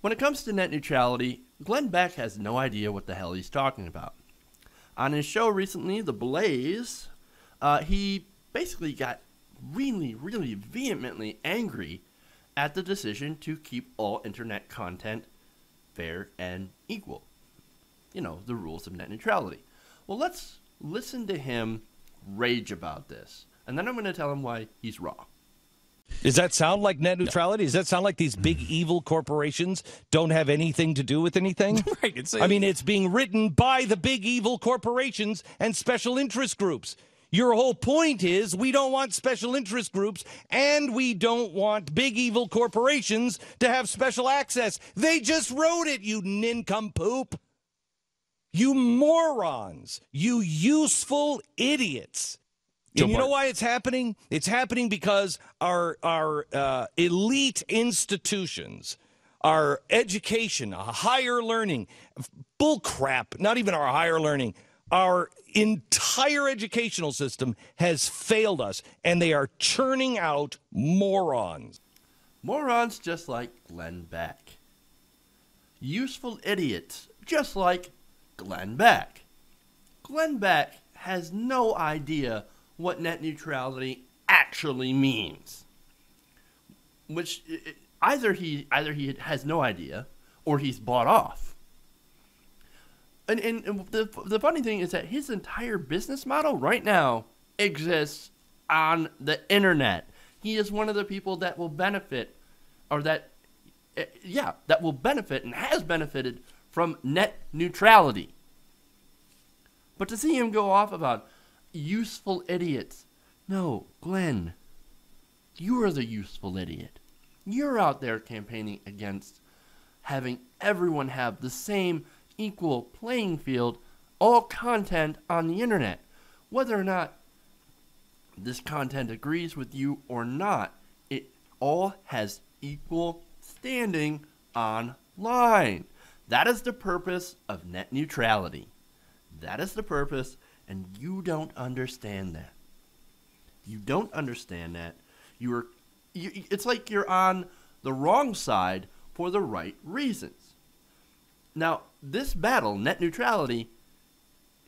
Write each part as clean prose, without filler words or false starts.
When it comes to net neutrality, Glenn Beck has no idea what the hell he's talking about. On his show recently, The Blaze, he basically got really, really vehemently angry at the decision to keep all internet content fair and equal. You know, the rules of net neutrality. Well, let's listen to him rage about this, and then I'm going to tell him why he's wrong. Does that sound like net neutrality? Does that sound like these big evil corporations don't have anything to do with anything? Right. I mean, it's being written by the big evil corporations and special interest groups. Your whole point is we don't want special interest groups and we don't want big evil corporations to have special access. They just wrote it, you nincompoop. You morons. You useful idiots. And you know why it's happening? It's happening because our elite institutions, our education, our higher learning, bullcrap, not even our higher learning, our entire educational system has failed us, and they are churning out morons. Morons just like Glenn Beck. Useful idiots just like Glenn Beck. Glenn Beck has no idea what net neutrality actually means. Which either he has no idea or he's bought off. And the funny thing is that his entire business model right now exists on the internet. He is one of the people that will benefit, or that will benefit and has benefited from net neutrality. But to see him go off about useful idiots. No, Glenn, you are the useful idiot. You're out there campaigning against having everyone have the same equal playing field, all content on the internet. Whether or not this content agrees with you or not, it all has equal standing online. That is the purpose of net neutrality. That is the purpose. And you don't understand that. You don't understand that. It's like you're on the wrong side for the right reasons. Now, this battle, net neutrality,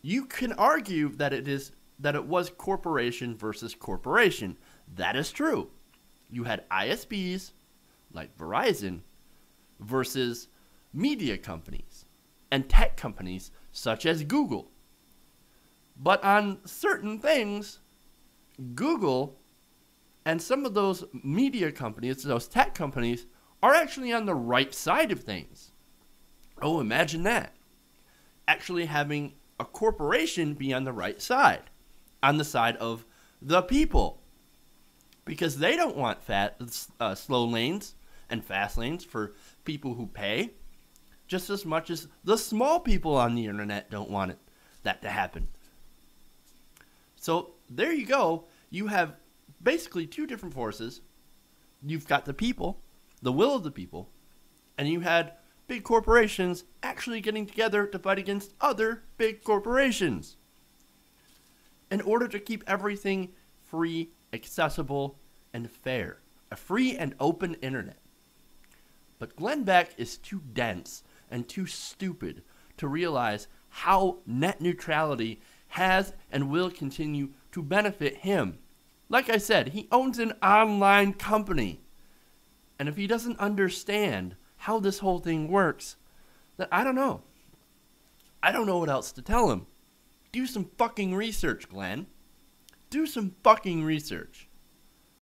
you can argue that it was corporation versus corporation. That is true. You had ISPs like Verizon versus media companies and tech companies such as Google. But on certain things, Google and some of those media companies, those tech companies, are actually on the right side of things. Oh, imagine that. Actually having a corporation be on the right side, on the side of the people. Because they don't want slow lanes and fast lanes for people who pay, just as much as the small people on the internet don't want that to happen. So there you go. You have basically two different forces. You've got the people, the will of the people, and you had big corporations actually getting together to fight against other big corporations in order to keep everything free, accessible, and fair. A free and open internet. But Glenn Beck is too dense and too stupid to realize how net neutrality has and will continue to benefit him. Like I said, he owns an online company. And if he doesn't understand how this whole thing works, then I don't know. I don't know what else to tell him. Do some fucking research, Glenn. Do some fucking research.